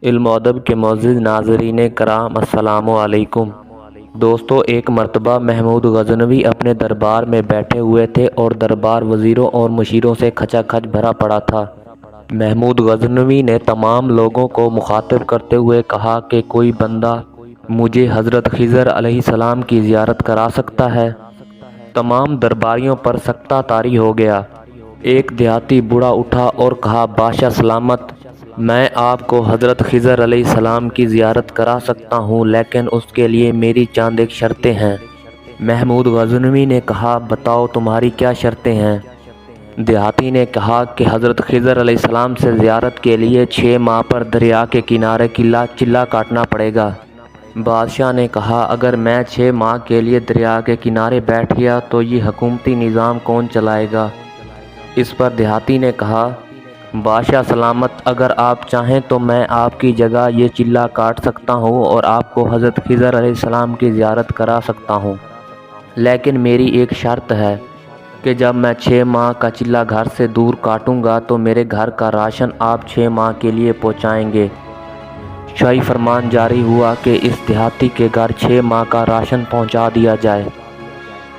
علم و ادب کے معزز ناظرین کرام، السلام علیکم۔ دوستو، ایک مرتبہ محمود غزنوی اپنے دربار میں بیٹھے ہوئے تھے اور دربار وزیروں اور مشیروں سے کھچا کھچ بھرا پڑا تھا۔ محمود غزنوی نے تمام لوگوں کو مخاطب کرتے ہوئے کہا کہ کوئی بندہ مجھے حضرت خضر علیہ السلام کی زیارت کرا سکتا ہے؟ تمام درباریوں پر سکتہ طاری ہو گیا۔ ایک دیہاتی بوڑھا اٹھا اور کہا، بادشاہ سلامت، میں آپ کو حضرت خضر علیہ السلام کی زیارت کرا سکتا ہوں، لیکن اس کے لیے میری چند ایک شرطیں ہیں۔ محمود غزنوی نے کہا، بتاؤ تمہاری کیا شرطیں ہیں؟ دیہاتی نے کہا کہ حضرت خضر علیہ السلام سے زیارت کے لیے 6 ماہ پر دریا کے کنارے چلہ کاٹنا پڑے گا۔ بادشاہ نے کہا، اگر میں 6 ماہ کے لیے دریا کے کنارے بیٹھ گیا تو یہ حکومتی نظام کون چلائے گا؟ اس پر دیہاتی نے کہا، بادشاہ سلامت، اگر آپ چاہیں تو میں آپ کی جگہ یہ چلہ کاٹ سکتا ہوں اور آپ کو حضرت خضر علیہ السلام کی زیارت کرا سکتا ہوں، لیکن میری ایک شرط ہے کہ جب میں 6 ماہ کا چلہ گھر سے دور کاٹوں گا تو میرے گھر کا راشن آپ 6 ماہ کے لیے پہنچائیں گے۔ شاہی فرمان جاری ہوا کہ اس دیہاتی کے گھر 6 ماہ کا راشن پہنچا دیا جائے،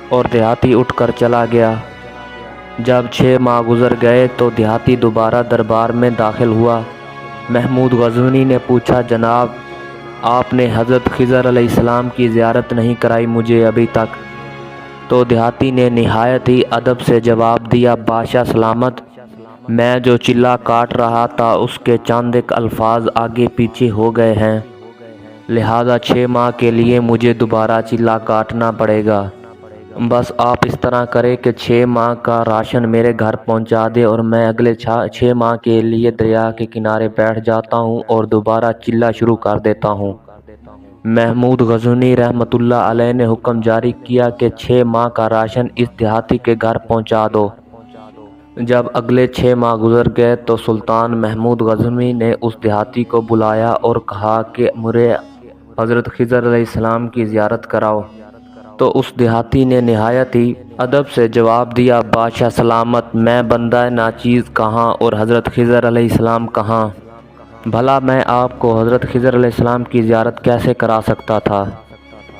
اور دیہاتی اٹھ کر چلا گیا۔ جب 6 ماہ گزر گئے تو دیہاتی دوبارہ دربار میں داخل ہوا۔ محمود غزنوی نے پوچھا، جناب، آپ نے حضرت خضر علیہ السلام کی زیارت نہیں کرائی مجھے ابھی تک؟ تو دیہاتی نے نہایت ہی ادب سے جواب دیا، بادشاہ سلامت، میں جو چلہ کاٹ رہا تھا اس کے چند ایک الفاظ آگے پیچھے ہو گئے ہیں، لہذا 6 ماہ کے لیے مجھے دوبارہ چلہ کاٹنا پڑے گا۔ بس آپ اس طرح کریں کہ 6 ماہ کا راشن میرے گھر پہنچا دے اور میں اگلے 6 ماہ کے لیے دریا کے کنارے بیٹھ جاتا ہوں اور دوبارہ چلہ شروع کر دیتا ہوں۔ محمود غزنوی رحمۃ اللہ علیہ نے حکم جاری کیا کہ 6 ماہ کا راشن اس دیہاتی کے گھر پہنچا دو۔ جب اگلے 6 ماہ گزر گئے تو سلطان محمود غزنوی نے اس دیہاتی کو بلایا اور کہا کہ مجھے حضرت خضر علیہ السلام کی زیارت کراؤ۔ تو اس دیہاتی نے نہایت ہی ادب سے جواب دیا، بادشاہ سلامت، میں بندہ ناچیز کہاں اور حضرت خضر علیہ السلام کہاں؟ بھلا میں آپ کو حضرت خضر علیہ السلام کی زیارت کیسے کرا سکتا تھا؟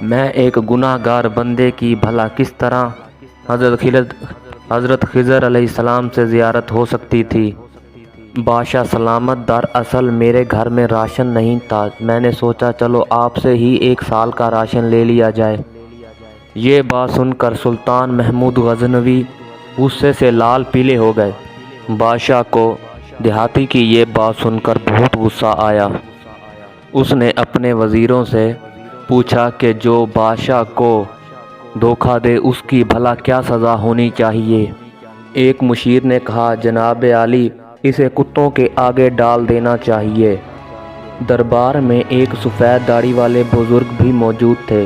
میں ایک گناہ گار بندے کی بھلا کس طرح حضرت خضر علیہ السلام سے زیارت ہو سکتی تھی؟ بادشاہ سلامت، دراصل میرے گھر میں راشن نہیں تھا، میں نے سوچا چلو آپ سے ہی 1 سال کا راشن لے لیا جائے۔ یہ بات سن کر سلطان محمود غزنوی غصے سے لال پیلے ہو گئے۔ بادشاہ کو دیہاتی کی یہ بات سن کر بہت غصہ آیا۔ اس نے اپنے وزیروں سے پوچھا کہ جو بادشاہ کو دھوکہ دے اس کی بھلا کیا سزا ہونی چاہیے؟ ایک مشیر نے کہا، جناب عالی، اسے کتوں کے آگے ڈال دینا چاہیے۔ دربار میں ایک سفید داڑھی والے بزرگ بھی موجود تھے۔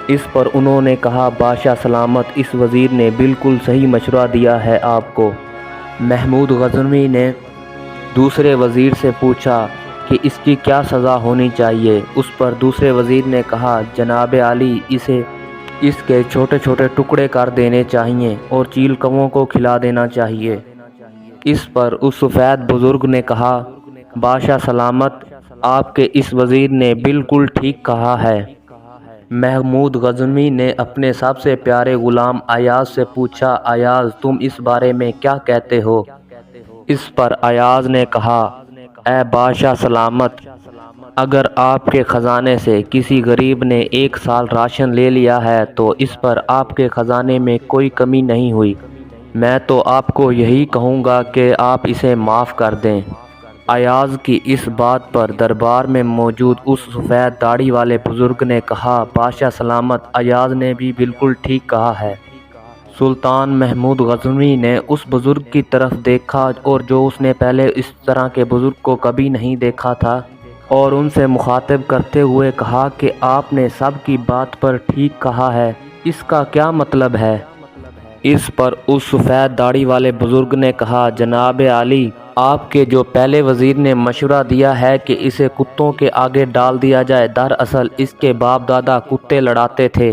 اس پر انہوں نے کہا، بادشاہ سلامت، اس وزیر نے بالکل صحیح مشورہ دیا ہے آپ کو۔ محمود غزنوی نے دوسرے وزیر سے پوچھا کہ اس کی کیا سزا ہونی چاہیے؟ اس پر دوسرے وزیر نے کہا، جناب عالی، اس کے چھوٹے چھوٹے ٹکڑے کر دینے چاہیے اور چیل کووں کو کھلا دینا چاہیے۔ اس پر اس سفید بزرگ نے کہا، بادشاہ سلامت، آپ کے اس وزیر نے بالکل ٹھیک کہا ہے۔ محمود غزنوی نے اپنے سب سے پیارے غلام ایاز سے پوچھا، ایاز، تم اس بارے میں کیا کہتے ہو؟ اس پر ایاز نے کہا، اے بادشاہ سلامت، اگر آپ کے خزانے سے کسی غریب نے 1 سال راشن لے لیا ہے تو اس پر آپ کے خزانے میں کوئی کمی نہیں ہوئی، میں تو آپ کو یہی کہوں گا کہ آپ اسے معاف کر دیں۔ ایاز کی اس بات پر دربار میں موجود اس سفید داڑھی والے بزرگ نے کہا، بادشاہ سلامت، ایاز نے بھی بالکل ٹھیک کہا ہے۔ سلطان محمود غزنوی نے اس بزرگ کی طرف دیکھا اور جو اس نے پہلے اس طرح کے بزرگ کو کبھی نہیں دیکھا تھا، اور ان سے مخاطب کرتے ہوئے کہا کہ آپ نے سب کی بات پر ٹھیک کہا ہے، اس کا کیا مطلب ہے؟ اس پر اس سفید داڑھی والے بزرگ نے کہا، جناب عالی، آپ کے جو پہلے وزیر نے مشورہ دیا ہے کہ اسے کتوں کے آگے ڈال دیا جائے، دراصل اس کے باپ دادا کتے لڑاتے تھے،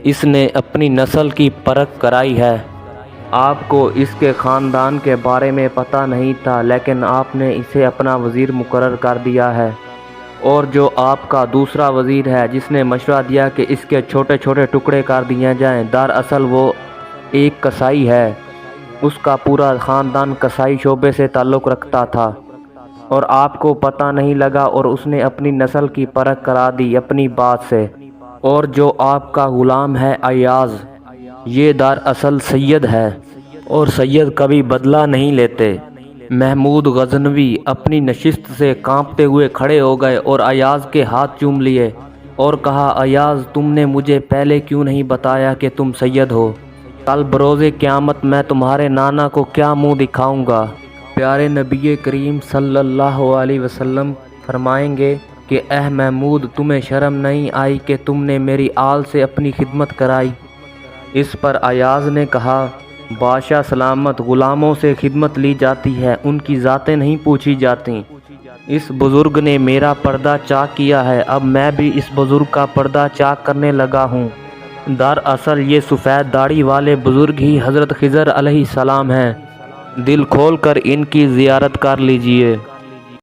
اس نے اپنی نسل کی پرکھ کرائی ہے۔ آپ کو اس کے خاندان کے بارے میں پتہ نہیں تھا، لیکن آپ نے اسے اپنا وزیر مقرر کر دیا ہے۔ اور جو آپ کا دوسرا وزیر ہے جس نے مشورہ دیا کہ اس کے چھوٹے چھوٹے ٹکڑے کر دیے جائیں، دراصل وہ ایک قصائی ہے۔ اس کا پورا خاندان قصائی شعبے سے تعلق رکھتا تھا اور آپ کو پتہ نہیں لگا، اور اس نے اپنی نسل کی پرکھ کرا دی اپنی بات سے۔ اور جو آپ کا غلام ہے ایاز، یہ دراصل سید ہے، اور سید کبھی بدلہ نہیں لیتے۔ محمود غزنوی اپنی نشست سے کانپتے ہوئے کھڑے ہو گئے اور ایاز کے ہاتھ چوم لیے اور کہا، ایاز، تم نے مجھے پہلے کیوں نہیں بتایا کہ تم سید ہو؟ کل بروز قیامت میں تمہارے نانا کو کیا منہ دکھاؤں گا؟ پیارے نبی کریم صلی اللہ علیہ وسلم فرمائیں گے کہ اے محمود، تمہیں شرم نہیں آئی کہ تم نے میری آل سے اپنی خدمت کرائی؟ اس پر ایاز نے کہا، بادشاہ سلامت، غلاموں سے خدمت لی جاتی ہے، ان کی ذاتیں نہیں پوچھی جاتی۔ اس بزرگ نے میرا پردہ چاک کیا ہے، اب میں بھی اس بزرگ کا پردہ چاک کرنے لگا ہوں۔ دراصل یہ سفید داڑھی والے بزرگ ہی حضرت خضر علیہ السلام ہیں۔ دل کھول کر ان کی زیارت کر لیجئے۔